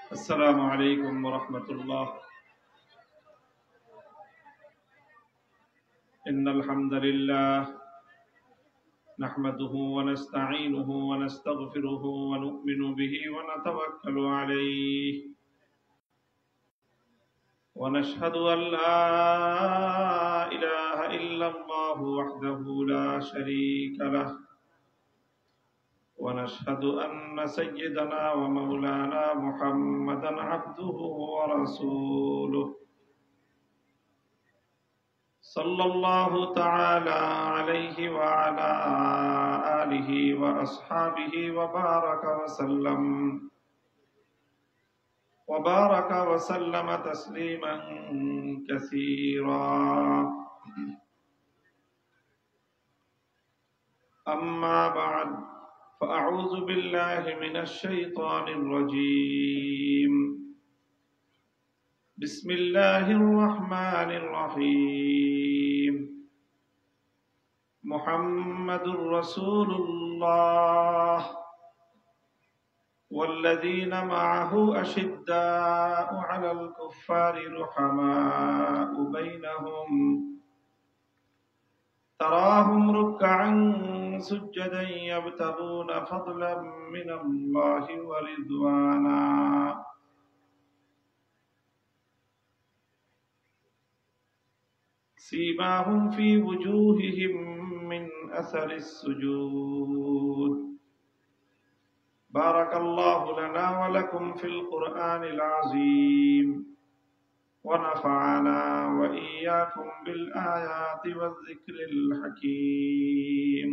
السلام عليكم ورحمة الله. إن الحمد لله نحمده ونستعينه ونستغفره ونؤمن به ونتوكل عليه ونشهد أن لا إله إلا الله وحده لا شريك له ونشهد أن سيدنا ومولانا محمدا عبده ورسوله صلى الله تعالى عليه وعلى آله وأصحابه وبارك وسلم تسليما كثيرا. أما بعد فأعوذ بالله من الشيطان الرجيم. بسم الله الرحمن الرحيم. محمد رسول الله والذين معه أشداء على الكفار رحماء بينهم تراهم ركعا سجدا يبتغون فضلا من الله ورضوانا سيماهم في وجوههم من أثر السجود. بارك الله لنا ولكم في القرآن العظيم ونفعنا وإياكم بالآيات والذكر الحكيم.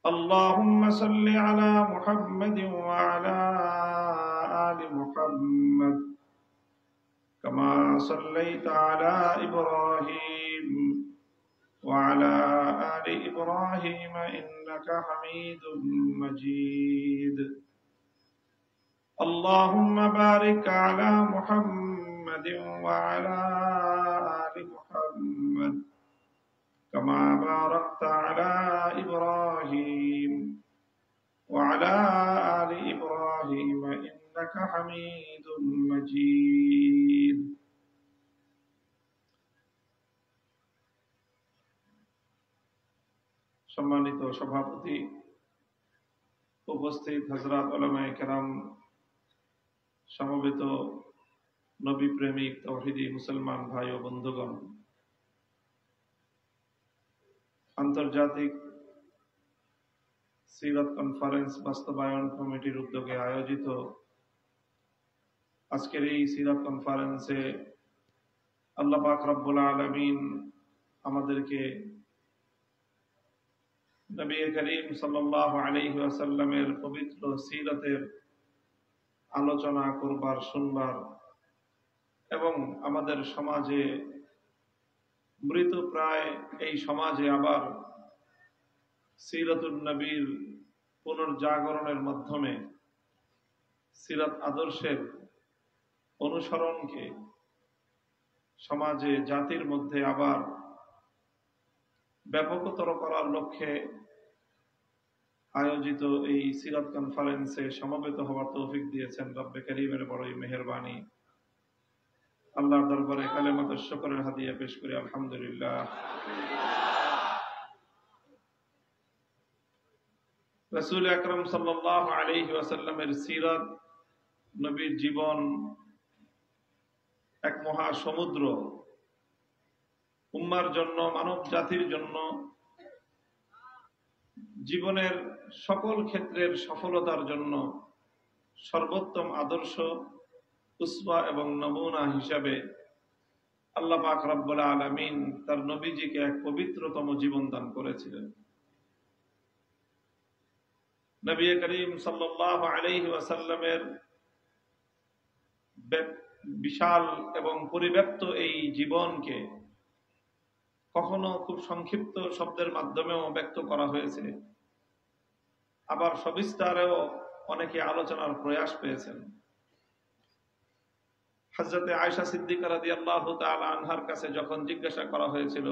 اللهم صل على محمد وعلى آل محمد كما صليت على إبراهيم وعلى آل إبراهيم إنك حميد مجيد. اللهم بارك على محمد وعلى آل محمد كما باركت على إبراهيم وعلى آل إبراهيم إنك حميد مجيد. সম্মানিত সভাপতি, উপস্থিত হযরত উলামায়ে কেরাম, সমবেত নবী প্রেমিক তাওহীদি মুসলমান ভাই ও বন্ধুগণ, আন্তর্জাতিক সিরাত কনফারেন্স বাস্তবায়ন কমিটির উদ্যোগে আয়োজিত আজকের এই সিরাত কনফারেন্সে আল্লাহ পাক রব্বুল আলামিন আমাদেরকে নবী করিম সাল্লাল্লাহু আলাইহি ওয়াসাল্লামের পবিত্র সিরাতের আলোচনা করবার, শুনবার এবং আমাদের সমাজে মৃতপ্রায় এই সমাজে আবার সিরাতুন নবীর পুনর্জাগরণের মাধ্যমে সিরাত আদর্শের অনুসরণকে সমাজে, জাতির মধ্যে আবার ব্যাপকতর করার লক্ষ্যে আয়োজিত এই সিরাত কনফারেন্সে সমবেত হওয়ার তৌফিক দিয়েছেন রব্বে করিমের বড়ই মেহেরবানি। আল্লাহর দরবারে কালেমাত শুকরের হাদিয়া পেশ করি আলহামদুলিল্লাহ। রাসূল আকরাম সাল্লাল্লাহু আলাইহি ওয়াসাল্লামের সিরাত, নবীর জীবন এক মহা সমুদ্র। উম্মার জন্য, মানব জাতির জন্য জীবনের সকল ক্ষেত্রের সফলতার জন্য সর্বোত্তম আদর্শ, উসওয়া এবং নমুনা হিসাবে আল্লাহ পাক রব্বুল আলামিন তার নবীজিকে এক পবিত্রতম জীবন দান করেছিলেন। নবী করিম সাল্লাল্লাহু আলাইহি ওয়াসাল্লামের বিশাল এবং পরিব্যাপ্ত এই জীবনকে কখনো খুব সংক্ষিপ্ত শব্দের মাধ্যমেও ব্যক্ত করা হয়েছে, আবার সবিস্তারেও অনেকে আলোচনার প্রয়াস পেয়েছেন। হযরতে আয়েশা সিদ্দিকা রাদিয়াল্লাহু তাআলা আনহার কাছে যখন জিজ্ঞাসা করা হয়েছিল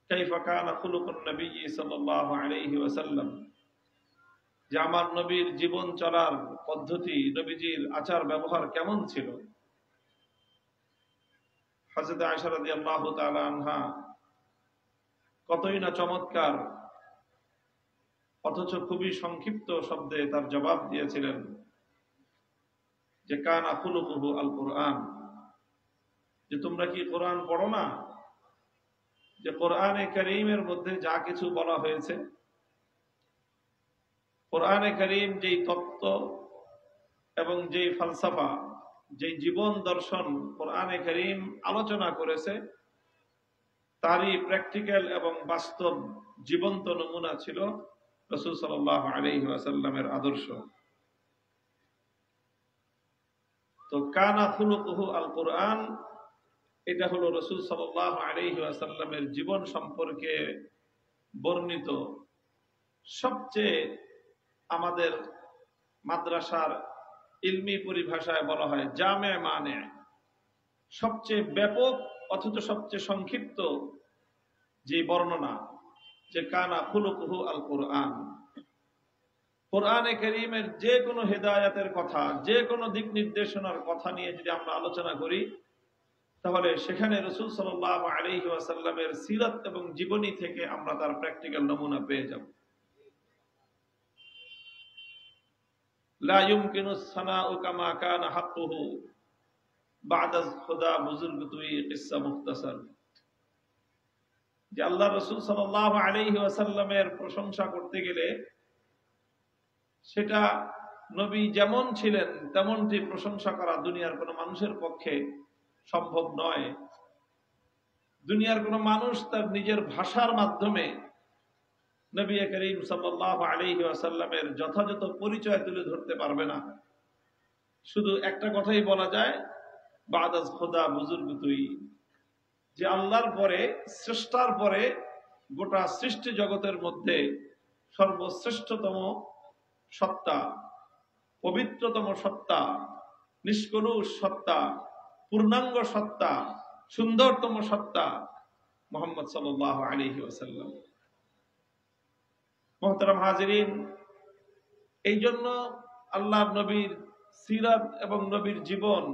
কাইফা কানা খুলুকুন নবী সাল্লাল্লাহু আলাইহি ওয়াসাল্লাম, যে আমার নবীর জীবন চলার পদ্ধতি, নবীজির আচার ব্যবহার কেমন ছিল। হযরত আয়েশা রাদিয়াল্লাহু তাআলা আনহা কতই না চমৎকার অথচ খুবই সংক্ষিপ্ত শব্দে তার জবাব দিয়েছিলেন যে কানা খুলুকুহু আল কুরআন, যে তোমরা কি কোরআন পড়ো না, যে কোরআনে কারীমের মধ্যে যা কিছু বলা হয়েছে, কোরআনে কারীম যেই তত্ত্ব এবং যেই ফালসাফা, যেই জীবন দর্শন কোরআনে কারীম আলোচনা করেছে, তারই প্র্যাকটিক্যাল এবং বাস্তব জীবন্ত নমুনা ছিল রাসূল সাল্লাল্লাহু আলাইহি ওয়াসাল্লামের আদর্শ। তো কানা খুলুকুহু আল কুরআন, এটা হলো রাসূল সাল্লাল্লাহু আলাইহি ওয়াসাল্লামের জীবন সম্পর্কে বর্ণিত সবচেয়ে, আমাদের মাদ্রাসার ইলমি পরিভাষায় বলা হয় জামে মানে, সবচেয়ে ব্যাপক অথচ সবচেয়ে সংক্ষিপ্ত যে বর্ণনা, যে কানা খুলুকুহু আল কুরআন। কোরআনে কারীমের যে কোনো হেদায়েতের কথা, যে কোনো দিক নির্দেশনার কথা নিয়ে যদি আমরা আলোচনা করি, তাহলে সেখানে রাসূল সাল্লাল্লাহু আলাইহি ওয়াসাল্লামের সিরাত এবং জীবনী থেকে আমরা তার প্র্যাকটিক্যাল নমুনা পেয়ে যাব। লা ইউমকিনু সানাউ কামা কানা হাক্কুহু বা'দা খুদা বুজুর্গ তুই কিসসা মুখতাসার, যে আল্লাহর রাসূল সাল্লাল্লাহু আলাইহি ওয়াসাল্লামের প্রশংসা করতে গেলে সেটা নবী যেমন ছিলেন তেমনটি প্রশংসা করা দুনিয়ার কোনো মানুষের পক্ষে সম্ভব নয়। দুনিয়ার কোনো মানুষ তার নিজের ভাষার মাধ্যমে নবী করিম সাল্লাল্লাহু আলাইহি ওয়াসাল্লামের যথাযথ পরিচয় তুলে ধরতে পারবে না। শুধু একটা কথাই বলা যায়, বাদাজ খোদা বুজুর্গ তুই, যে আল্লাহর পরে, স্রষ্টার পরে গোটা সৃষ্টি জগতের মধ্যে সর্বশ্রেষ্ঠতম সত্তা, পবিত্রতম সত্তা, নিষ্কলুষ সত্তা, পূর্ণাঙ্গ সত্তা, সুন্দরতম সত্তা মুহাম্মদ সাল্লাল্লাহু আলাইহি ওয়াসাল্লাম। মুহতারাম হাজিরিন, এই জন্য আল্লাহর নবীর সিরাত এবং নবীর জীবন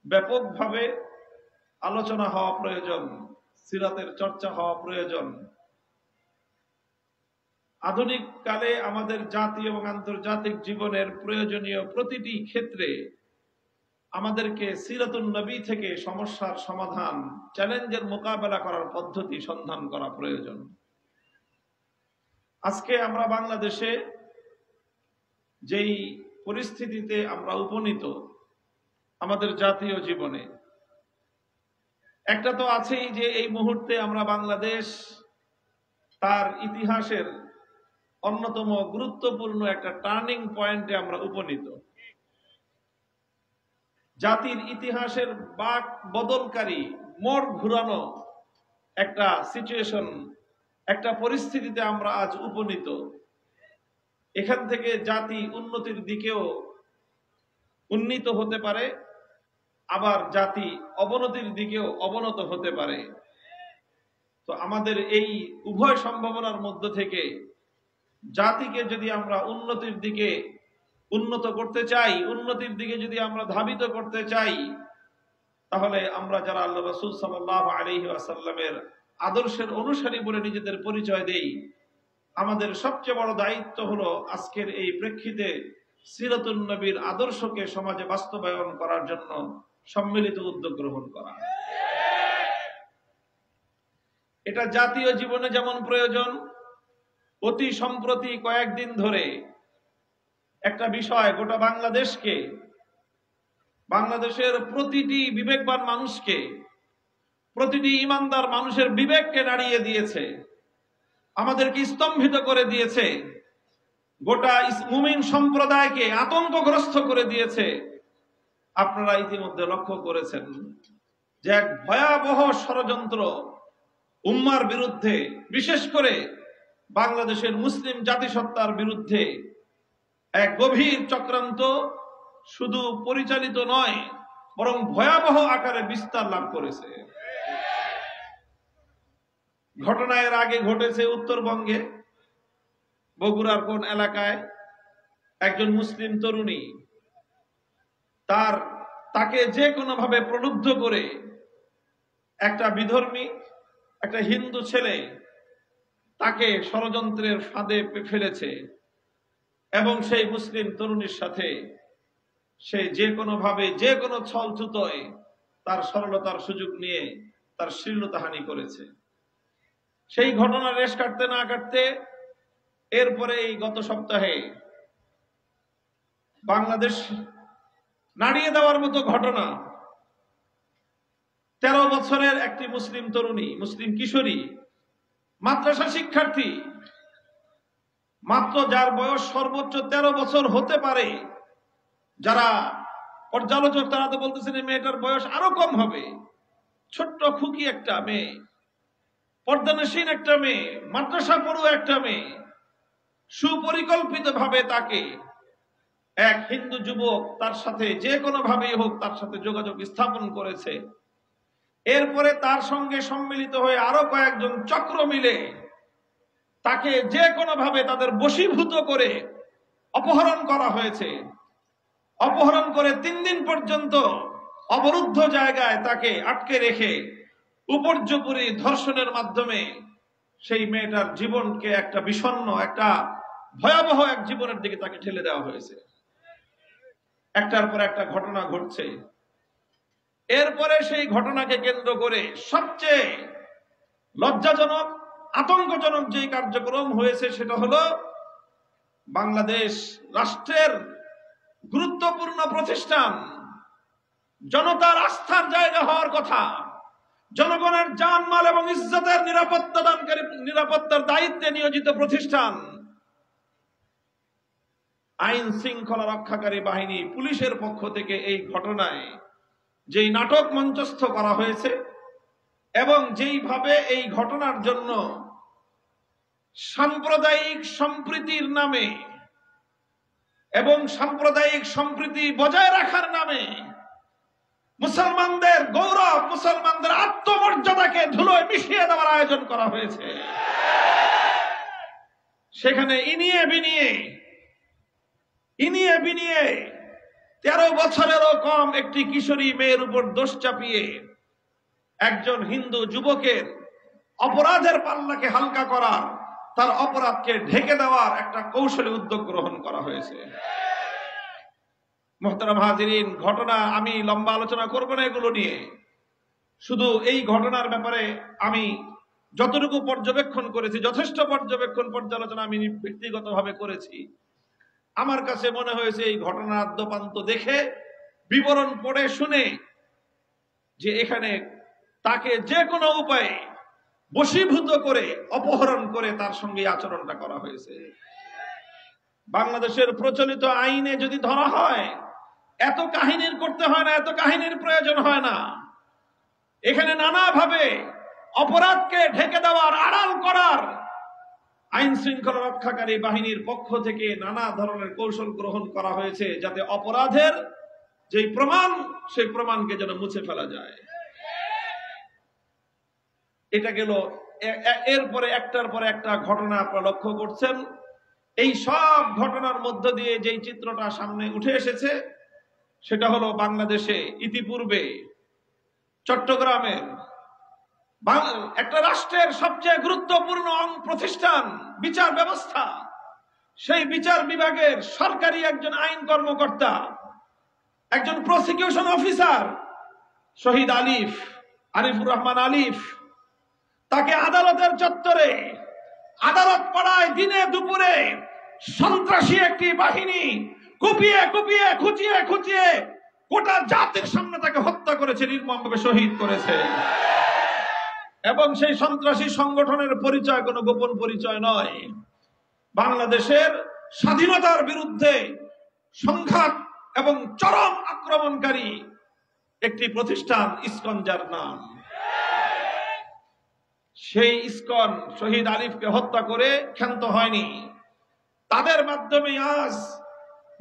ব্যাপকভাবে আলোচনা হওয়া প্রয়োজন, সিরাতের চর্চা হওয়া প্রয়োজন। আধুনিক কালে আমাদের জাতীয় এবং আন্তর্জাতিক জীবনের প্রয়োজনীয় প্রতিটি ক্ষেত্রে আমাদেরকে সিরাতুন নবী থেকে সমস্যার সমাধান, চ্যালেঞ্জের মোকাবেলা করার পদ্ধতি সন্ধান করা প্রয়োজন। আজকে আমরা বাংলাদেশে যেই পরিস্থিতিতে আমরা উপনীত আমাদের জাতীয় জীবনে, একটা তো আছেই যে এই মুহূর্তে আমরা বাংলাদেশ তার ইতিহাসের অন্যতম গুরুত্বপূর্ণ একটা টার্নিং পয়েন্টে আমরা উপনীত। জাতির ইতিহাসের বাক বদলকারী, মোড় ঘুরানো একটা সিচুয়েশন, একটা পরিস্থিতিতে আমরা আজ উপনীত। এখান থেকে জাতি উন্নতির দিকেও উন্নীত হতে পারে, আবার জাতি অবনতির দিকেও অবনত হতে পারে। তো আমাদের এই উভয় সম্ভাবনার মধ্য থেকে জাতিকে যদি আমরা উন্নতির দিকে উন্নত করতে চাই, উন্নতির দিকে যদি আমরা ধাবিত করতে চাই, তাহলে আমরা যারা আল্লাহ রাসূল সাল্লাল্লাহু আলাইহি ওয়াসাল্লামের আদর্শের অনুসারী বলে নিজেদের পরিচয় দেই, আমাদের সবচেয়ে বড় দায়িত্ব হলো আজকের এই প্রেক্ষিতে সিরাতুন নবীর আদর্শকে সমাজে বাস্তবায়ন করার জন্য সম্মিলিত উদ্যোগ গ্রহণ করা। এটা জাতীয় জীবনে যেমন প্রয়োজন, অতি সম্প্রতি কয়েকদিন ধরে একটা বিষয় গোটা বাংলাদেশকে, বাংলাদেশের প্রতিটি বিবেকবান মানুষকে, প্রতিটি ঈমানদার মানুষের বিবেককে নাড়িয়ে দিয়েছে, আমাদেরকে স্তম্ভিত করে দিয়েছে, গোটা মুমিন সম্প্রদায়কে আতঙ্কগ্রস্ত করে দিয়েছে। আপনারা ইতিমধ্যে লক্ষ্য করেছেন যে এক ভয়াবহ ষড়যন্ত্র উম্মার বিরুদ্ধে, বিশেষ করে বাংলাদেশের মুসলিম জাতিসত্তার বিরুদ্ধে এক গভীর চক্রান্ত শুধু পরিচালিত নয়, বরং ভয়াবহ আকারে বিস্তার লাভ করেছে। ঘটনা এর আগে ঘটেছে উত্তরবঙ্গে, বগুড়ার কোন এলাকায় একজন মুসলিম তরুণী তাকে যে কোনো ভাবে প্রলুব্ধ করে একটা বিধর্মী একটা হিন্দু ছেলে তাকে ষড়যন্ত্রের ফাঁদে ফেলেছে এবং সেই মুসলিম তরুণীর সাথে সে যে কোনো ভাবে যে কোনো ছলছুতোয় তার সরলতার সুযোগ নিয়ে তার শ্লীলতাহানি করেছে। সেই ঘটনা রেশ কাটতে না কাটতে এরপরে এই গত সপ্তাহে বাংলাদেশ নাড়িয়ে দেওয়ার মতো ঘটনা, 13 বছরের একটি মুসলিম তরুণী, মুসলিম কিশোরী, মাদ্রাসা শিক্ষার্থী, মাত্র যার বয়স সর্বোচ্চ 13 বছর হতে পারে। যারা পর্যালোচক তারা তো বলতেছেন এই মেয়েটার বয়স আরো কম হবে। ছোট্ট খুকি একটা মেয়ে, পর্দানসীন একটা মেয়ে, মাদ্রাসা পড়ুয়া একটা মেয়ে, সুপরিকল্পিত ভাবে তাকে এক হিন্দু যুবক তার সাথে যে কোনো ভাবেই হোক তার সাথে যোগাযোগ স্থাপন করেছে। এরপরে তার সঙ্গে সম্মিলিত হয়ে আরো কয়েকজন চক্র মিলে তাকে যে কোনো ভাবে তাদের বশীভূত করে অপহরণ করা হয়েছে। অপহরণ করে 3 দিন পর্যন্ত অবরুদ্ধ জায়গায় তাকে আটকে রেখে উপর্যুপরি ধর্ষণের মাধ্যমে সেই মেয়েটার জীবনকে একটা বিষণ্ণ, একটা ভয়াবহ এক জীবনের দিকে তাকে ঠেলে দেওয়া হয়েছে। একটার পর একটা ঘটনা ঘটছে। এরপরে সেই ঘটনাকে কেন্দ্র করে সবচেয়ে লজ্জাজনক, আতঙ্কজনক যে কার্যক্রম হয়েছে সেটা হলো বাংলাদেশ রাষ্ট্রের গুরুত্বপূর্ণ প্রতিষ্ঠান, জনতার আস্থার জায়গা হওয়ার কথা, জনগণের জানমাল এবং ইজ্জতের নিরাপত্তার দায়িত্বে নিয়োজিত প্রতিষ্ঠান, আইন শৃঙ্খলা রক্ষাকারী বাহিনী পুলিশের পক্ষ থেকে এই ঘটনায় যেই নাটক মঞ্চস্থ করা হয়েছে এবং যেইভাবে এই ঘটনার জন্য সাম্প্রদায়িক সম্প্রীতির নামে এবং সাম্প্রদায়িক সম্প্রীতি বজায় রাখার নামে মুসলমানদের গৌরব, মুসলমানদের আত্মমর্যাদাকে ধুলোয় মিশিয়ে দেওয়ার আয়োজন করা হয়েছে। সেখানে ইনিয়ে বিনিয়ে 13 বছরেরও কম একটি কিশোরী মেয়ের উপর দোষ চাপিয়ে একজন হিন্দু যুবকের অপরাধের পাল্লাকে হালকা করার, তার অপরাধকে ঢেকে দেওয়ার একটা কৌশলী উদ্যোগ গ্রহণ করা হয়েছে। মুহতারাম হাজিরিন, ঘটনা আমি লম্বা আলোচনা করব না এগুলো নিয়ে। শুধু এই ঘটনার ব্যাপারে আমি যতটুকু পর্যবেক্ষণ করেছি, যথেষ্ট পর্যালোচনা আমি ব্যক্তিগতভাবে করেছি। আমার কাছে মনে হয়েছে এই ঘটনার আদ্যপান্ত দেখে, বিবরণ পড়ে শুনে, যে এখানে তাকে যে কোনো উপায়ে বশীভূত করে অপহরণ করে তার সঙ্গে আচরণটা করা হয়েছে। বাংলাদেশের প্রচলিত আইনে যদি ধরা হয়, এত কাহিনীর করতে হয় না, এত কাহিনীর প্রয়োজন হয় না। এখানে নানাভাবে অপরাধকে ঢেকে দেওয়ার, আড়াল করার আইন শৃঙ্খলা রক্ষাকারী বাহিনীর পক্ষ থেকে নানা ধরনের কৌশল গ্রহণ করা হয়েছে, যাতে অপরাধের যেই প্রমাণ, সেই প্রমাণকে যেন মুছে ফেলা যায়। এটা গেল। এরপরে একটার পর একটা ঘটনা আপনারা লক্ষ্য করছেন। এই সব ঘটনার মধ্য দিয়ে যেই চিত্রটা সামনে উঠে এসেছে সেটা হলো বাংলাদেশে ইতিপূর্বে চট্টগ্রামের একটা রাষ্ট্রের সবচেয়ে গুরুত্বপূর্ণ প্রতিষ্ঠান বিচার ব্যবস্থা, সেই বিচার বিভাগের সরকারি একজন আইন কর্মকর্তা, একজন প্রসিকিউশন অফিসার শহীদ আরিফুর রহমান আলিফ, তাকে আদালতের চত্বরে, আদালত পাড়ায় দিনে দুপুরে সন্ত্রাসী একটি বাহিনী কুপিয়ে কুপিয়ে, খুঁচিয়ে খুঁচিয়ে গোটা জাতির সামনে তাকে হত্যা করেছে, নির্মমভাবে শহীদ করেছে। এবং সেই সন্ত্রাসী সংগঠনের পরিচয় কোনো গোপন পরিচয় নয়। বাংলাদেশের স্বাধীনতার বিরুদ্ধে সংঘাত এবং চরম আক্রমণকারী একটি প্রতিষ্ঠান ইসকন, যার নাম। সেই ইসকন শহীদ আলিফকে হত্যা করে ক্ষান্ত হয়নি। তাদের মাধ্যমে আজ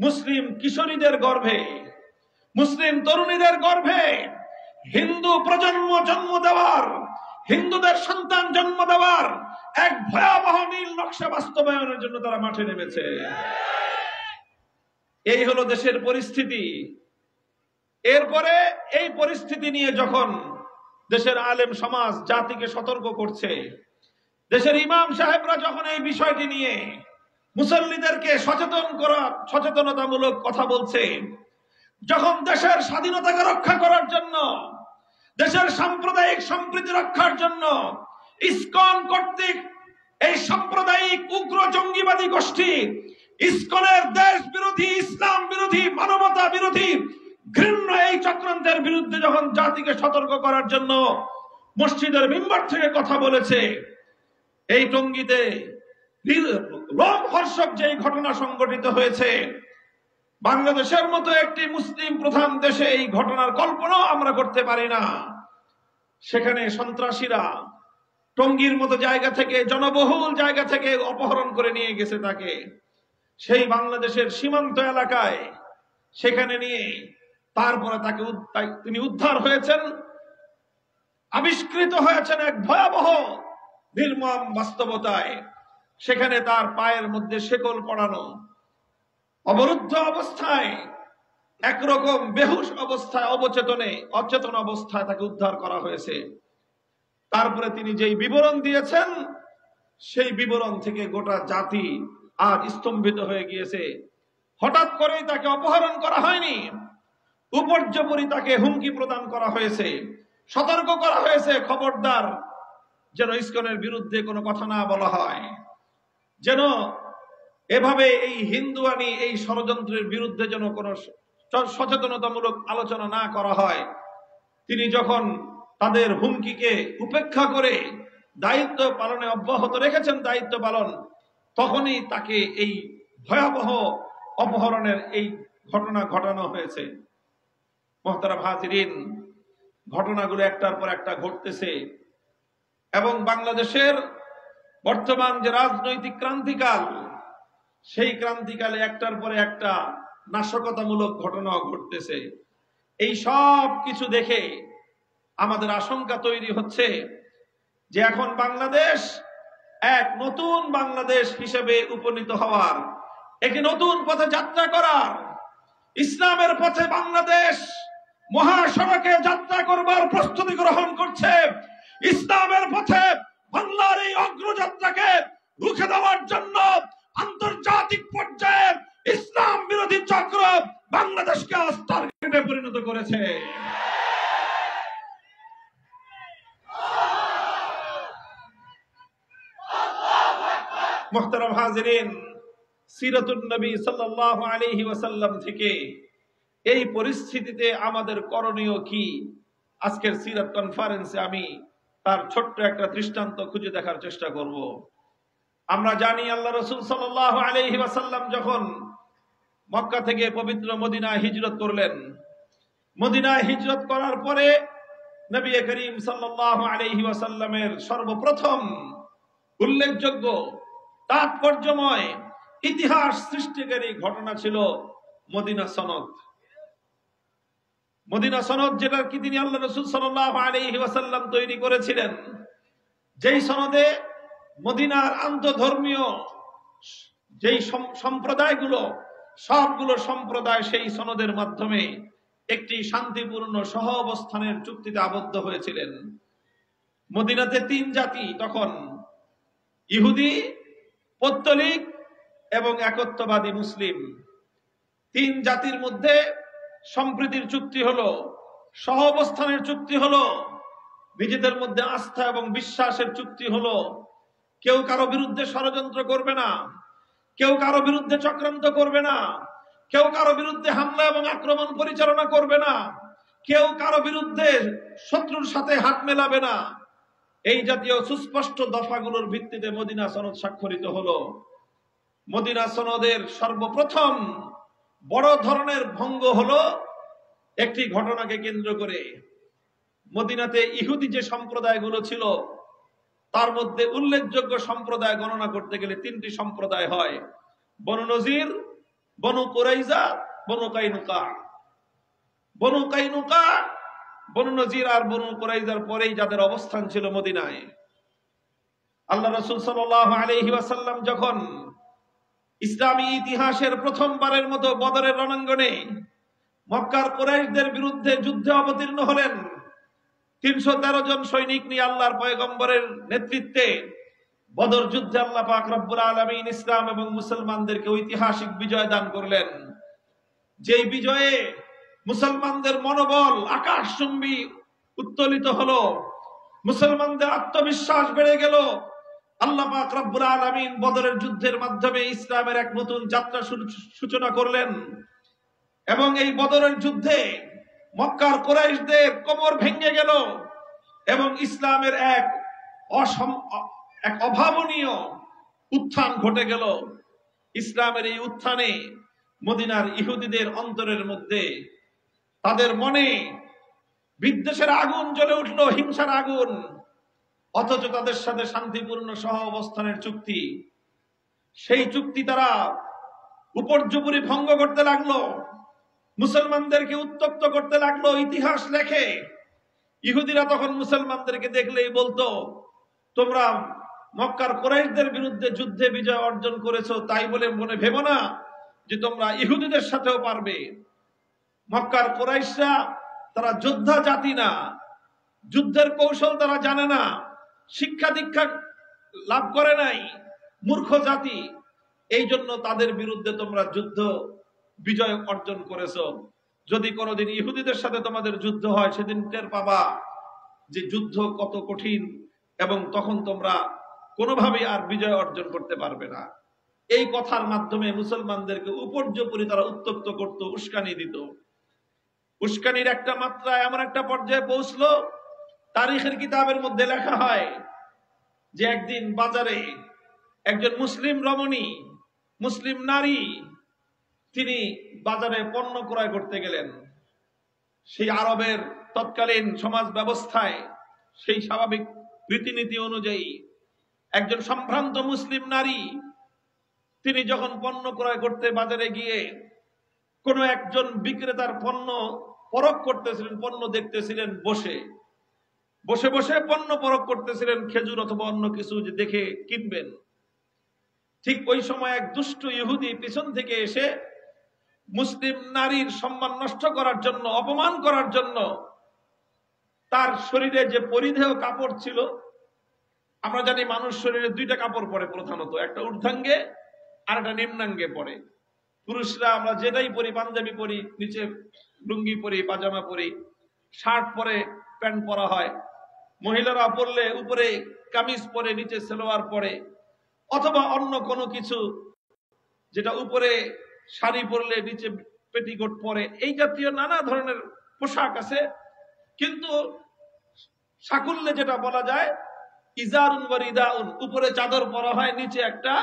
মুসলিম কিশোরীদের গর্ভে, মুসলিম তরুণীদের গর্ভে হিন্দু প্রজন্ম জন্ম দেওয়ার, হিন্দুদের সন্তান জন্ম দেওয়ার এক ভয়াবহ নীল নকশা নকশা বাস্তবায়নের জন্য তারা মাঠে নেমেছে। এই হলো দেশের পরিস্থিতি। এরপরে এই পরিস্থিতি নিয়ে যখন দেশের আলেম সমাজ জাতিকে সতর্ক করছে, দেশের ইমাম সাহেবরা যখন এই বিষয়টি নিয়ে মুসল্লিদেরকে সচেতনতামূলক কথা বলছে, যখন দেশের স্বাধীনতাকে রক্ষা করার জন্য, দেশের সাম্প্রদায়িক সম্প্রীতি রক্ষার জন্য ইসকন কর্তৃক এই সাম্প্রদায়িক উগ্র জঙ্গিবাদী গোষ্ঠী ইসকনের দেশ বিরোধী, ইসলাম বিরোধী, মানবতা বিরোধী ঘৃণ্য এই চক্রান্তের বিরুদ্ধে যখন জাতিকে সতর্ক করার জন্য মসজিদের মিম্বার থেকে কথা বলেছে, এই টঙ্গীতে রোমহর্ষক যে ঘটনা সংঘটিত হয়েছে, বাংলাদেশের মতো একটি মুসলিম প্রধান দেশে এই ঘটনার কল্পনাও আমরা করতে পারি না। সেখানে সন্ত্রাসীরা টঙ্গীর মতো জায়গা থেকে, জনবহুল জায়গা থেকে অপহরণ করে নিয়ে গেছে তাকে, সেই বাংলাদেশের সীমান্ত এলাকায় সেখানে নিয়ে তারপরে তিনি উদ্ধার হয়েছেন, আবিষ্কৃত হয়েছেন এক ভয়াবহ নির্মম বাস্তবতায়। সেখানে তার পায়ের মধ্যে শেকল পড়ানো, অবরুদ্ধ অবস্থায়, একরকম বেহুশ অবস্থায়, অচেতন অবস্থায় তাকে উদ্ধার করা হয়েছে। তারপরে তিনি যেই বিবরণ দিয়েছেন, সেই বিবরণ থেকে গোটা জাতি আজ স্তম্ভিত হয়ে গিয়েছে। হঠাৎ করেই তাকে অপহরণ করা হয়নি, উপর্যুপরি তাকে হুমকি প্রদান করা হয়েছে, সতর্ক করা হয়েছে, খবরদার যেন ইসকনের বিরুদ্ধে কোনো কথা না বলা হয়, যেন এভাবে এই হিন্দুয়ানি এই ষড়যন্ত্রের বিরুদ্ধে যেন কোনো সচেতনতামূলক আলোচনা না করা হয়। তিনি যখন তাদের হুমকিকে উপেক্ষা করে দায়িত্ব পালনে অব্যাহত রেখেছেন, দায়িত্ব পালন, তখনই তাকে এই ভয়াবহ অপহরণের এই ঘটনা ঘটানো হয়েছে। মুহতারাম হাজিরিন, ঘটনাগুলো একটার পর একটা ঘটতেছে এবং বাংলাদেশের বর্তমান যে রাজনৈতিক ক্রান্তিকাল, সেই ক্রান্তিকালে একটার পরে একটা নাশকতামূলক ঘটনা ঘটতেছে। এই সব কিছু দেখে আমাদের আশঙ্কা তৈরি হচ্ছে যে এখন বাংলাদেশ এক নতুন বাংলাদেশ হিসেবে উপনীত হওয়ার, একটি নতুন পথে যাত্রা করার, ইসলামের পথে বাংলাদেশ মহাসড়কে যাত্রা করবার প্রস্তুতি গ্রহণ করছে। ইসলামের পথে বাংলার এই অগ্রযাত্রাকে রুখে দেওয়ার জন্য আন্তর্জাতিক পর্যায়ে ইসলাম বিরোধী চক্র বাংলাদেশকে আজ টার্গেটে পরিণত করেছে। মুহতারাম হাজিরিন, সিরাতুন নবী সাল্লাল্লাহু আলাইহি ওয়াসাল্লাম থেকে এই পরিস্থিতিতে আমাদের করণীয় কি, আজকের সিরাত কনফারেন্সে আমি তার ছোট্ট একটা দৃষ্টান্ত খুঁজে দেখার চেষ্টা করব। আমরা জানি আল্লাহ রাসূল সাল্লাল্লাহু আলাইহি ওয়াসাল্লাম যখন মক্কা থেকে পবিত্র মদিনায় হিজরত করলেন, মদিনায় হিজরত করার পরে নবী করিম সাল্লাল্লাহু আলাইহি ওয়াসাল্লামের সর্বপ্রথম উল্লেখযোগ্য তাৎপর্যময় ইতিহাস সৃষ্টিকারী ঘটনা ছিল মদিনা সনদ। মদিনা সনদ, যেটা কি তিনি আল্লাহ রাসূল সাল্লাল্লাহু আলাইহি ওয়াসাল্লাম তৈরি করেছিলেন, যেই সনদে মদিনার আন্তঃধর্মীয় যেই সম্প্রদায়গুলো, সবগুলো সম্প্রদায় সেই সনদের মাধ্যমে একটি শান্তিপূর্ণ সহ অবস্থানের চুক্তিতে আবদ্ধ হয়েছিলেন। মদিনাতে তিন জাতি তখন, ইহুদি, পৌত্তলিক এবং একত্ববাদী মুসলিম, তিন জাতির মধ্যে সম্প্রীতির চুক্তি হলো, সহ অবস্থানের চুক্তি হলো, নিজেদের মধ্যে আস্থা এবং বিশ্বাসের চুক্তি হলো। কেউ কারো বিরুদ্ধে ষড়যন্ত্র করবে না, কেউ কারো বিরুদ্ধে চক্রান্ত করবে না, কেউ কারো বিরুদ্ধে হামলা এবং আক্রমণ পরিচালনা করবে না, কেউ কারো বিরুদ্ধে শত্রুর সাথে হাত মেলাবে না। এই জাতীয় সুস্পষ্ট দফাগুলোর ভিত্তিতে মদিনা সনদ স্বাক্ষরিত হলো। মদিনা সনদের সর্বপ্রথম বড় ধরনের ভঙ্গ হলো একটি ঘটনাকে কেন্দ্র করে। মদিনাতে ইহুদি যে সম্প্রদায়গুলো ছিল, তার মধ্যে উল্লেখযোগ্য সম্প্রদায় গণনা করতে গেলে তিনটি সম্প্রদায় হয়: বনু নজির, বনু কুরাইজা, বনু কাইনুকা। বনু কাইনুকা, বনু নজির আর বনু কুরাইজার পরেই যাদের অবস্থান ছিল মদিনায়। আল্লাহ রাসূল সাল্লাল্লাহু আলাইহি ওয়াসাল্লাম যখন ইসলামী ইতিহাসের প্রথমবারের মতো বদরের রণাঙ্গনে মক্কার কুরাইশদের বিরুদ্ধে যুদ্ধে অবতীর্ণ হলেন, ৩১৩ জন সৈনিক নিয়ে আল্লাহর পয়গম্বরের নেতৃত্বে বদর যুদ্ধে আল্লাহ পাক রব্বুল আলামিন ইসলাম এবং মুসলমানদেরকে ঐতিহাসিক বিজয় দান করলেন। যেই বিজয়ে মুসলমানদের মনোবল আকাশচুম্বী উত্তোলিত হলো, মুসলমানদের আত্মবিশ্বাস বেড়ে গেল। আল্লাহ পাক রব্বুল আলামিন বদরের যুদ্ধের মাধ্যমে ইসলামের এক নতুন যাত্রা সূচনা করলেন এবং এই বদরের যুদ্ধে মক্কার কুরাইশদের কোমর ভেঙে গেল এবং ইসলামের এক অভাবনীয় উত্থান ঘটে গেল। ইসলামের এই উত্থানে মদিনার ইহুদিদের অন্তরের মধ্যে, তাদের মনে বিদ্বেষের আগুন জ্বলে উঠল, হিংসার আগুন। অথচ তাদের সাথে শান্তিপূর্ণ সহ অবস্থানের চুক্তি, সেই চুক্তি তারা উপর্যুপরি ভঙ্গ করতে লাগলো, মুসলমানদেরকে উত্তপ্ত করতে লাগলো। ইতিহাস লেখে ইহুদিরা তখন মুসলমানদেরকে দেখলেই বলতো, তোমরা মক্কার কুরাইশদের বিরুদ্ধে যুদ্ধে বিজয় অর্জন করেছো, তাই বলে মনে ভেবো না যে তোমরা ইহুদিদের সাথেও পারবে। মক্কার কুরাইশরা তারা যোদ্ধা জাতি না, যুদ্ধের কৌশল তারা জানে না, শিক্ষা দীক্ষা লাভ করে নাই, মূর্খ জাতি। এই জন্য তাদের বিরুদ্ধে তোমরা যুদ্ধ বিজয় অর্জন করেছো। যদি কোনোদিন ইহুদিদের সাথে তোমাদের যুদ্ধ হয়, সেদিন টের পাবা যে যুদ্ধ কত কঠিন, এবং তখন তোমরা কোনোভাবেই আর বিজয় অর্জন করতে পারবে না। এই কথার মাধ্যমে মুসলমানদেরকে উপর্যুপরি তারা উত্তপ্ত করত, উস্কানি দিত। উস্কানির একটা মাত্রা এমন একটা পর্যায়ে পৌঁছলো, তারিখের কিতাবের মধ্যে লেখা হয় যে একদিন বাজারে একজন মুসলিম রমণী, মুসলিম নারী, তিনি বাজারে পণ্য ক্রয় করতে গেলেন। সেই আরবের তৎকালীন সমাজ ব্যবস্থায়, সেই স্বাভাবিক রীতিনীতি অনুযায়ী একজন সম্ভ্রান্ত মুসলিম নারী, তিনি যখন পণ্য ক্রয় করতে বাজারে গিয়ে কোন একজন বিক্রেতার পণ্য পরখ করতেছিলেন, পণ্য দেখতেছিলেন, বসে বসে বসে পণ্য পরখ করতেছিলেন, খেজুর অথবা অন্য কিছু যে দেখে কিনবেন। ঠিক ওই সময় এক দুষ্ট ইহুদি পিছন থেকে এসে মুসলিম নারীর সম্মান নষ্ট করার জন্য, অপমান করার জন্য, তার শরীরে যে পরিধেয় কাপড় ছিল, আমরা জানি মানুষ শরীরে দুইটা কাপড় পরে প্রধানত, একটা ঊর্ধ্বাঙ্গে আর একটা নিম্নাঙ্গে পরে। পুরুষরা আমরা যেটাই পরি, পাঞ্জাবি পরি, নিচে লুঙ্গি পরি, পাজামা পরি, শার্ট পরে, প্যান্ট পরা হয়। মহিলারা পরলে উপরে কামিজ পরে, নিচে সালোয়ার পরে, অথবা অন্য কোনো কিছু, যেটা উপরে শাড়ি পরলে নিচে পেটিকোট পরে। এই জাতীয় নানা ধরনের পোশাক আছে। কিন্তু সাকুল্যে যেটা বলা যায়, ইজারুন ওয়া রিদাউন, উপরে চাদর পরা হয়, নিচে একটা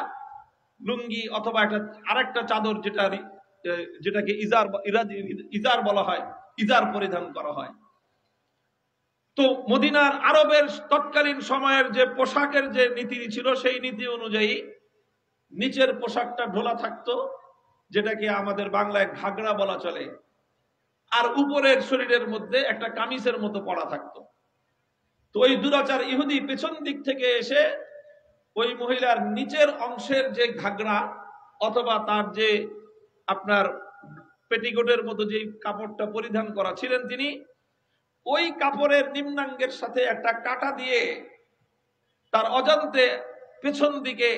লুঙ্গি অথবা একটা আরেকটা চাদর, যেটাকে ইজার বলা হয়, ইজার পরিধান করা হয়। তো মদিনার আরবের তৎকালীন সময়ের যে পোশাকের যে নীতি ছিল, সেই নীতি অনুযায়ী নিচের পোশাকটা ঢোলা থাকতো, যেটাকে আমাদের বাংলায় ঘাগড়া বলা চলে, আর উপরের শরীরের মধ্যে একটা কামিজের মতো পড়া থাকতো। তো ওই দুরাচার ইহুদি পেছন দিক থেকে এসে ওই মহিলার নিচের অংশের যে ঘাগড়া অথবা তার যে আপনার পেটিকোটের মতো যে কাপড়টা পরিধান করা ছিলেন তিনি, ওই কাপড়ের নিম্নাঙ্গের সাথে একটা কাঁটা দিয়ে তার অজান্তে পেছন দিকে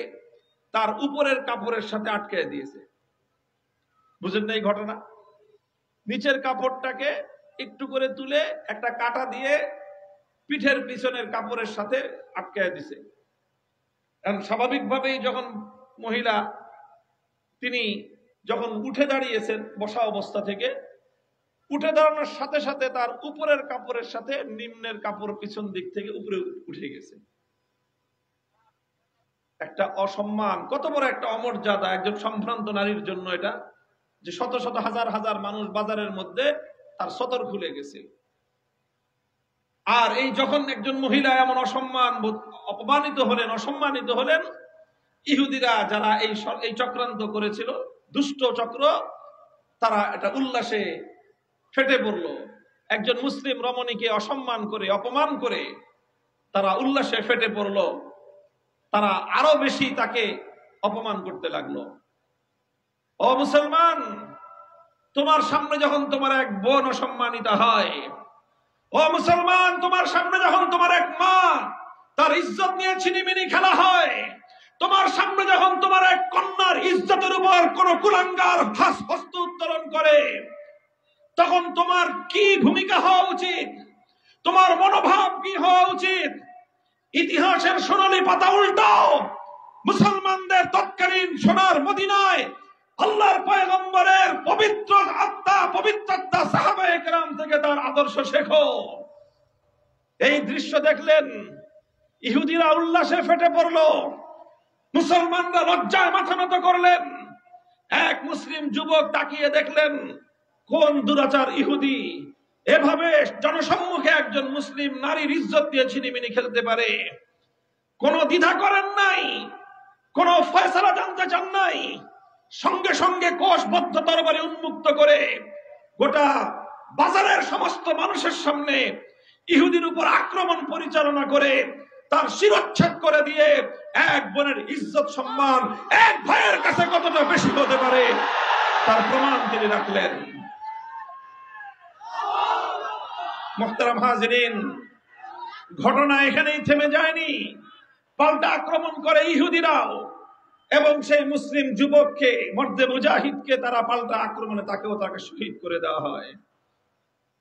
তার উপরের কাপড়ের সাথে আটকে দিয়েছে। বুঝেন না এই ঘটনা? নিচের কাপড়টাকে একটু করে তুলে একটা কাঁটা দিয়ে পিঠের পিছনের কাপড়ের সাথে আটকে দিছে। স্বাভাবিকভাবেই যখন মহিলা তিনি যখন উঠে দাঁড়িয়েছেন বসা অবস্থা থেকে, উঠে দাঁড়ানোর সাথে সাথে তার উপরের কাপড়ের সাথে নিম্নের কাপড় পিছন দিক থেকে উপরে উঠে গেছে। একটা অসম্মান, কত বড় একটা অমর্যাদা একজন সম্ভ্রান্ত নারীর জন্য এটা, যে শত শত হাজার হাজার মানুষ বাজারের মধ্যে তার সতর খুলে গেছে। আর এই যখন একজন মহিলা এমন অপমানিত হলেন, অসম্মানিত হলেন, ইহুদিরা যারা এই চক্রান্ত করেছিল, দুষ্ট চক্র, তারা এটা উল্লাসে ফেটে পড়ল। একজন মুসলিম রমণীকে অসম্মান করে, অপমান করে তারা উল্লাসে ফেটে পড়ল। তারা আরো বেশি তাকে অপমান করতে লাগলো। ও মুসলমান, তোমার সামনে যখন তোমার এক বোন অসম্মানিত হয়, ও মুসলমান, তোমার সামনে যখন তোমার এক মা তার ইজ্জত নিয়ে ছিনিমিনি খেলা হয়, তোমার সামনে যখন তোমার এক কন্যার ইজ্জতের উপর কোন কুলাঙ্গার হস্ত উত্তোলন করে, তখন তোমার কি ভূমিকা হওয়া উচিত? তোমার মনোভাব কি হওয়া উচিত? ইতিহাসের সোনালী পাতা উল্টাও। মুসলমানদের তৎকালীন সোনার মদিনায় আল্লাহর পয়গম্বরের পবিত্র আত্মা, পবিত্র আত্মা সাহাবায়ে কেরাম থেকে তার আদর্শ শেখো। এই দৃশ্য দেখলেন, ইহুদিরা উল্লাসে ফেটে পড়ল, মুসলমানরা লজ্জায় মাথা নত করলেন। এক মুসলিম যুবক তাকিয়ে দেখলেন, কোন দুরাচার ইহুদি এভাবে জনসম্মুখে একজন মুসলিম নারীর ইজ্জত দিয়ে ছিনিমিনি খেলতে পারে। কোন দ্বিধা করেন নাই, কোন ফয়সালা জানতে চান নাই, সঙ্গে সঙ্গে কোষবদ্ধ তরবারি উন্মুক্ত করে গোটা বাজারের সমস্ত মানুষের সামনে ইহুদির উপর আক্রমণ পরিচালনা করে তার শিরচ্ছেদ করে দিয়ে এক বোনের ইজ্জত সম্মান এক ভাইয়ের কাছে কতটা বেশি হতে পারে তার প্রমাণ তিনি রাখলেন। মুহতারাম হাজিরিন, ঘটনা এখানেই থেমে যায়নি, পাল্টা আক্রমণ করে ইহুদিরাও, এবং সেই মুসলিম যুবককে, মর্দে মুজাহিদকে তারা পাল্টা আক্রমণে তাকে শহীদ করে দেওয়া হয়।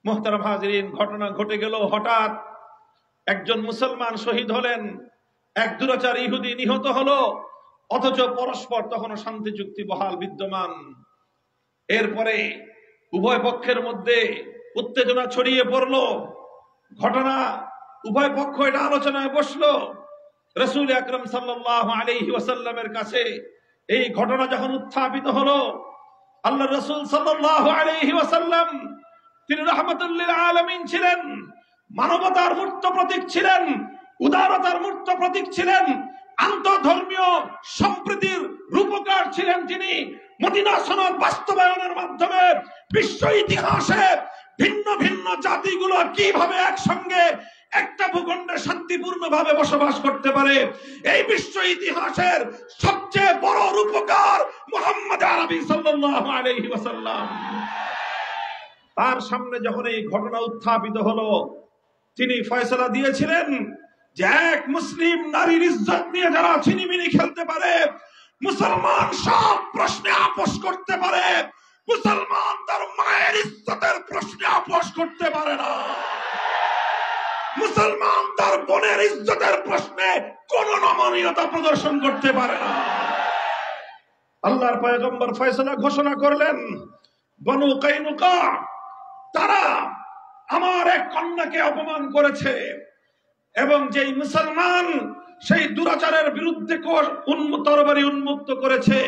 মুহতারাম হাজিরিন, ঘটনা ঘটে গেল, হঠাৎ একজন মুসলমান শহীদ হলেন, এক দুরাচার ইহুদি নিহত হলো, অথচ পরস্পর তখনও শান্তি চুক্তি বহাল বিদ্যমান। এরপরে উভয় পক্ষের মধ্যে উত্তেজনা ছড়িয়ে পড়ল, ঘটনা উভয় পক্ষ এটা আলোচনায় বসলো। রাসূল আকরাম সাল্লাল্লাহু আলাইহি ওয়াসাল্লামের কাছে এই ঘটনা যখন উত্থাপিত হলো, আল্লাহ রাসূল সাল্লাল্লাহু আলাইহি ওয়াসাল্লাম তিনি রাহমাতুল লিল আলামিন ছিলেন, মানবতার মূর্ত প্রতীক ছিলেন, উদারতার মূর্ত প্রতীক ছিলেন, আন্তঃধর্মীয় সম্প্রীতির রূপকার ছিলেন তিনি। মদিনা সনদ বাস্তবায়নের মাধ্যমে বিশ্ব ইতিহাসে ভিন্ন ভিন্ন জাতিগুলো কিভাবে একসঙ্গে একটা ভূখণ্ডে শান্তিপূর্ণভাবে বসবাস করতে পারে, এই বিশ্ব ইতিহাসের সবচেয়ে বড় রূপকার মুহাম্মদ আরবি সাল্লাল্লাহু আলাইহি ওয়াসাল্লাম। তার সামনে যখন এই ঘটনা উত্থাপিত হলো, তিনি ফয়সালা দিয়েছিলেন যে এক মুসলিম নারীর ইজ্জত নিয়ে যারা ছিনিমিনি খেলতে পারে, মুসলমান সব প্রশ্নে আপোষ করতে পারে, মুসলমান তার মায়ের ইজ্জতের প্রশ্নে আপোষ করতে পারে না, মুসলমান তার বোনের ইজ্জতের প্রশ্নে কোন নমনীয়তা প্রদর্শন করতে পারে না। আল্লাহর পয়গম্বর ফয়সালা ঘোষণা করলেন, বনু কাইনুকা তারা আমার এক কন্যাকে অপমান করেছে, এবং যেই মুসলমান সেই দুরাচারের বিরুদ্ধে তরবারি উন্মুক্ত করেছে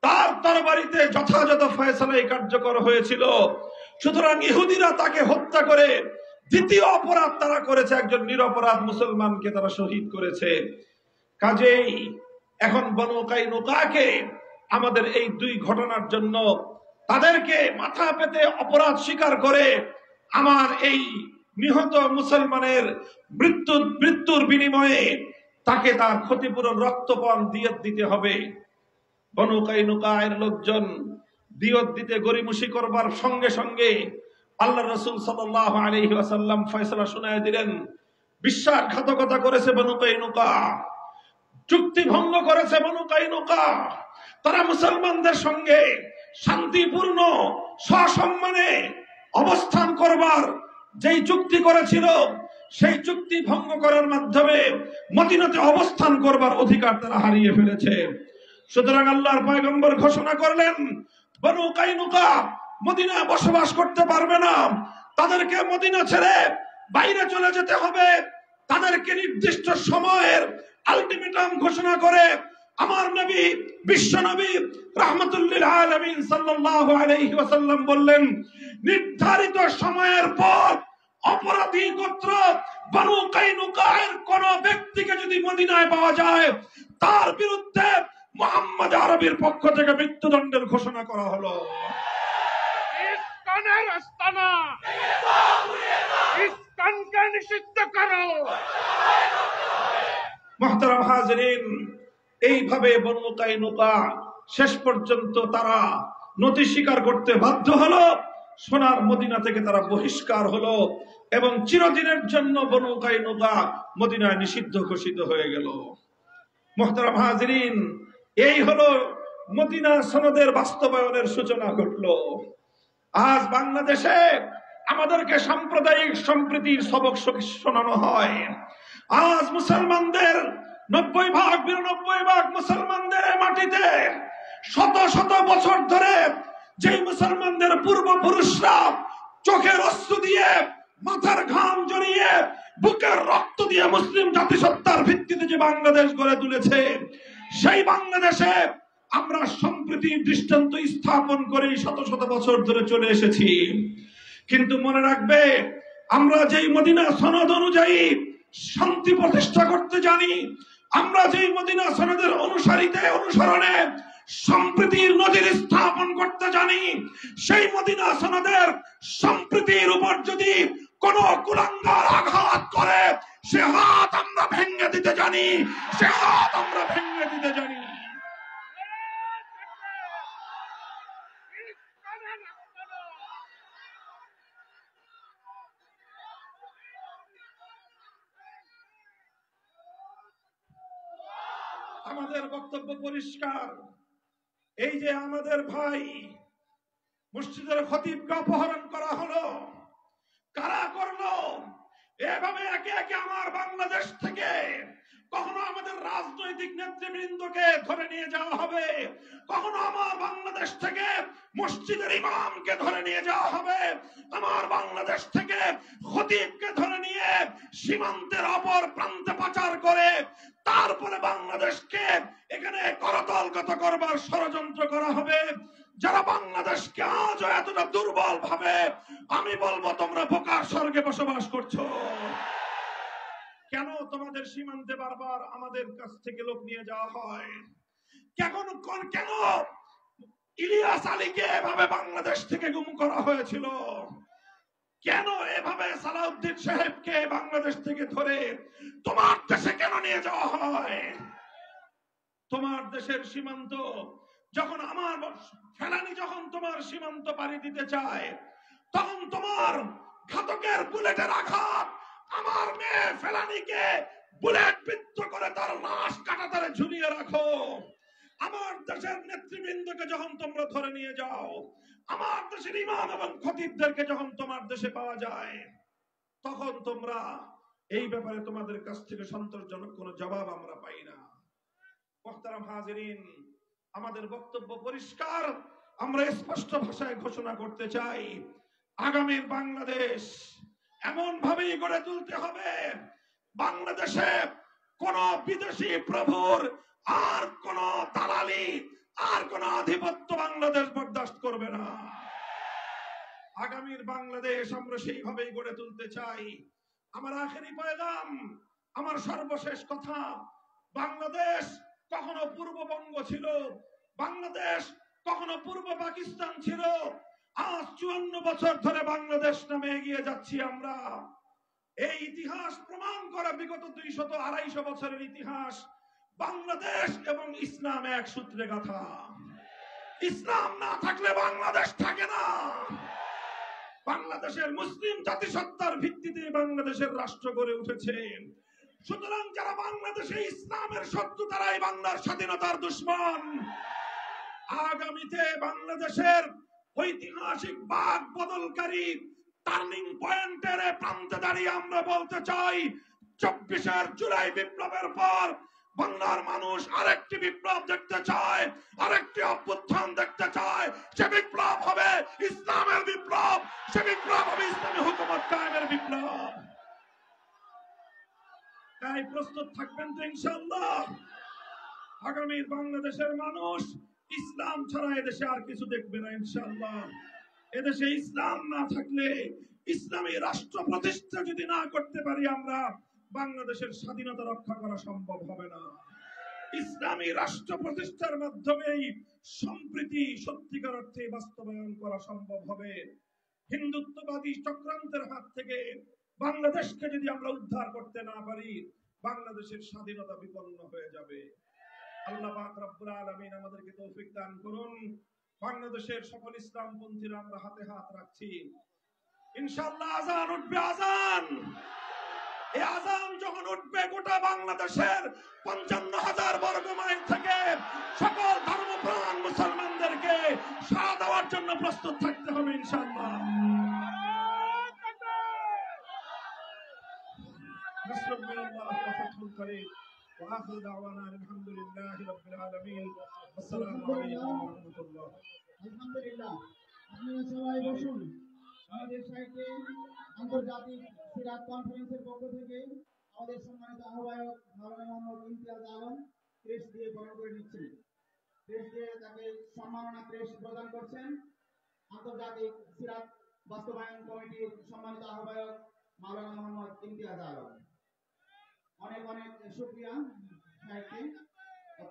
তার তরবারিতে যথাযথ ফয়সালাই কার্যকর হয়েছিল। সুতরাং ইহুদিরা তাকে হত্যা করে দ্বিতীয় অপরাধ তারা করেছে, একজন নিরপরাধ মুসলমানকে তারা শহীদ করেছে। কাজেই এখন বনু কাইনুকাকে আমাদের এই দুই ঘটনার জন্য তাদেরকে মাথা পেতে অপরাধ স্বীকার করে আমার এই নিহত মুসলমানের মৃত্যুর বিনিময়ে তাকে তার ক্ষতিপূরণ রক্তপান দিয়ত দিতে হবে। বনু কাইনুকায়ের লোকজন দিয়ত দিতে গরিমসি করবার সঙ্গে সঙ্গে আল্লাহ রাসূল সাল্লাল্লাহু আলাইহি ওয়াসাল্লাম ফয়সালা শুনায় দিলেন, বিশ্বাসঘাতকতা করেছে বনু কাইনুকা, চুক্তি ভঙ্গ করেছে বনু কাইনুকা, তারা মুসলমানদের সঙ্গে শান্তিপূর্ণ সসম্মানে অবস্থান করবার যেই চুক্তি করেছিল সেই চুক্তি ভঙ্গ করার মাধ্যমে মদিনাতে অবস্থান করবার অধিকার তারা হারিয়ে ফেলেছে। সুতরাং আল্লাহর পয়গম্বর ঘোষণা করলেন, বনু কাইনুকা মদিনা বসবাস করতে পারবে না, তাদেরকে মদিনা ছেড়ে বাইরে চলে যেতে হবে। তাদেরকে নির্দিষ্ট সময়ের আলটিমেটাম ঘোষণা করে আমার নবী, বিশ্ব নবী রাহমাতুল লিল আলামিন সাল্লাল্লাহু আলাইহি ওয়াসাল্লাম বললেন, নির্ধারিত সময়ের পর অপরাধী গোত্র বনু কাইনুকায়ের কোন ব্যক্তিকে যদি মদিনায় পাওয়া যায়, তার বিরুদ্ধে মুহাম্মদ আরবির পক্ষ থেকে মৃত্যুদণ্ডের ঘোষণা করা হলো। ইসকানের আস্তানা, ইসকানকে নিষিদ্ধ করো। মুহতারাম হাজিরিন, এইভাবে বনু কাইনুকা শেষ পর্যন্ত তারা নতি স্বীকার করতে বাধ্য হলো। সোনার মদিনা থেকে তারা বহিষ্কার হলো এবং চিরদিনের জন্য বনু কাইনুকা মদিনায় নিষিদ্ধ ঘোষিত হয়ে গেল। মুহতারাম হাজিরিন, এই হলো মদিনা সনদের বাস্তবায়নের সূচনা ঘটলো। আজ বাংলাদেশে আমাদেরকে সাম্প্রদায়িক সম্প্রীতির সবক শোনানো হয়। আজ মুসলমানদের 90 ভাগ 92 ভাগ মুসলমানদের মাটিতে শত শত বছর ধরে যে মুসলমানদের পূর্বপুরুষরা চোখের অশ্রু দিয়ে, মাথার ঘাম জড়িয়ে, বুকের রক্ত দিয়ে মুসলিম জাতিসত্তার ভিত্তিতে যে বাংলাদেশ গড়ে তুলেছে, সেই বাংলাদেশে আমরা সম্প্রীতির দৃষ্টান্ত স্থাপন করে শত শত বছর ধরে চলে এসেছি। কিন্তু মনে রাখবে, আমরা যেই মদিনা সনদ অনুযায়ী শান্তি প্রতিষ্ঠা করতে জানি, আমরা যেই মদিনা সনদের অনুসরণে সম্প্রীতির নজির স্থাপন করতে জানি, সেই মদিনা সনদের সম্প্রীতির উপর যদি কোন কুলাঙ্গার আঘাত করে, সে হাত আমরা ভেঙে দিতে জানি, সে হাত আমরা ভেঙে দিতে জানি। আমাদের বক্তব্য পরিষ্কার। এই যে আমাদের ভাই মসজিদের খতিবকে অপহরণ করা হলো, কারা করলো? এভাবে একে একে আমার বাংলাদেশ থেকে কখনো আমাদের রাজনৈতিক নেতৃবৃন্দকে ধরে নিয়ে যাওয়া হবে, কখনো আমার বাংলাদেশ থেকে মসজিদের ইমামকে ধরে নিয়ে যাওয়া হবে, আমার বাংলাদেশ থেকে খতিবকে ধরে নিয়ে সীমান্তের অপর প্রান্তে পাচার করে তারপরে বাংলাদেশকে এখানে করতলগত করবার ষড়যন্ত্র করা হবে। যারা বাংলাদেশকে আজও এতটা দুর্বল ভাবে, আমি বলবো তোমরা বোকার স্বর্গে বসবাস করছো। কেন তোমাদের সীমান্তে বারবার আমাদের কাছ থেকে লোক নিয়ে যাওয়া হয়? কেন ইলিয়াস আলীকে এভাবে বাংলাদেশ থেকে গুম করা হয়েছিল? কেন এভাবে সালাউদ্দিন সাহেবকে বাংলাদেশ থেকে ধরে তোমার দেশে কেন নিয়ে যাওয়া হয়? তোমার দেশের সীমান্ত যখন আমার ফেলানি যখন তোমার সীমান্ত পাড়ি দিতে চায়, তখন তোমার ঘাতকের বুলেটের আঘাত আমার মেয়ে ফেলানিকে বুলেট বিদ্ধ করে তার লাশ কাঁটাতারে ঝুলিয়ে রাখো। আমার দেশের নেতৃবৃন্দকে যখন তোমরা ধরে নিয়ে যাও, আমার দেশের ইমাম এবং খতিবদেরকে যখন তোমার দেশে পাওয়া যায়, তখন তোমরা এই ব্যাপারে তোমাদের কাছ থেকে সন্তোষজনক কোনো জবাব আমরা পাই না। মুহতারাম হাজিরিন, আমাদের বক্তব্য পরিষ্কার। আমরা স্পষ্ট ভাষায় ঘোষণা করতে চাই, আগামীর বাংলাদেশ এমন ভাবেই গড়ে তুলতে হবে, বাংলাদেশে কোন বিদেশি প্রভুর আর কোন দালালি, আর কোন আধিপত্য বাংলাদেশ বরদাস্ত করবে না। আগামীর বাংলাদেশ আমরা সেইভাবেই গড়ে তুলতে চাই। আমার আখেরি পয়গাম, আমার সর্বশেষ কথা, বাংলাদেশ কখনো পূর্ববঙ্গ ছিল, বাংলাদেশ কখনো পূর্ব পাকিস্তান ছিল। আজ 54 বছর ধরে বাংলাদেশ নামে এগিয়ে যাচ্ছি আমরা। এই ইতিহাস প্রমাণ করা, বিগত 200-250 বছরের ইতিহাস, বাংলাদেশ এবং ইসলাম এক সূত্রে গাঁথা। ইসলাম না থাকলে বাংলাদেশ থাকে না। বাংলাদেশের মুসলিম জাতিসত্তার ভিত্তিতে বাংলাদেশের রাষ্ট্র গড়ে উঠেছে। সুতরাং যারা বাংলাদেশে ইসলামের শত্রু, তারাই বাংলার স্বাধীনতার দুশ্মন। আগামীতে বাংলাদেশের ঐতিহাসিক বাক বদলকারী টার্নিং পয়েন্টের প্রান্তে দাঁড়িয়ে আমরা বলতে চাই, 24 জুলাই বিপ্লবের পর বাংলার মানুষ আরেকটি বিপ্লব দেখতে চায়, আরেকটি অভ্যুত্থান দেখতে চায়। সে বিপ্লব হবে ইসলামের বিপ্লব, সে বিপ্লব হবে ইসলামী হুকুমত কায়েমের বিপ্লব। তাই প্রস্তুত থাকবেন তো ইনশাআল্লাহ? আগামীর বাংলাদেশের মানুষ ইসলাম ছাড়া এদেশে আর কিছু দেখবে না ইনশাআল্লাহ। এদেশে ইসলাম না থাকলে, ইসলামী রাষ্ট্র প্রতিষ্ঠা যদি না করতে পারি আমরা, বাংলাদেশের স্বাধীনতা রক্ষা করা সম্ভব হবে না। ইসলামী রাষ্ট্র প্রতিষ্ঠার মাধ্যমেই সম্প্রীতি সত্যিকার অর্থে বাস্তবায়ন করা সম্ভব হবে। হিন্দুত্ববাদী চক্রান্তের হাত থেকে বাংলাদেশকে যদি আমরা উদ্ধার করতে না পারি, বাংলাদেশের স্বাধীনতা বিপন্ন হয়ে যাবে। আল্লাহ পাক রব্বুল আলামিন আমাদেরকে তৌফিক দান করুন। বাংলাদেশের সকল ইসলামপন্থীরা আমরা হাতে হাত রাখছি, ইনশাআল্লাহ আজান উঠবে। আজান, এই আজান যখন উঠবে গোটা বাংলাদেশের 55,000 বর্গ মাইল থেকে সকল ধর্মপ্রাণ মুসলমানদেরকে সাড়া দেওয়ার জন্য প্রস্তুত থাকতে হবে ইনশাআল্লাহ। نصر من الله وفتح قريب واخر دعوانا الحمد لله رب العالمين والسلام عليكم ورحمه الله। আলহামদুলিল্লাহ, আপনারা সবাই বসুন। আমাদের সাইটে আন্তর্জাতিক সিরাত কনফারেন্সের পক্ষ থেকে আমাদের সম্মানিত আহ্বায়ক মাওলানা মোহাম্মদ ইমতিয়াজ আলম ক্রেস্ট দিয়ে বরণ করে নিচ্ছেন। ক্রেস্ট দিয়ে তাকে সম্মাননা ক্রেস্ট প্রদান করছেন আন্তর্জাতিক সিরাত বাস্তবায়ন কমিটির সম্মানিত আহ্বায়ক মাওলানা মোহাম্মদ ইমতিয়াজ আলম। অনেক অনেক শুকরিয়া সাইটকে।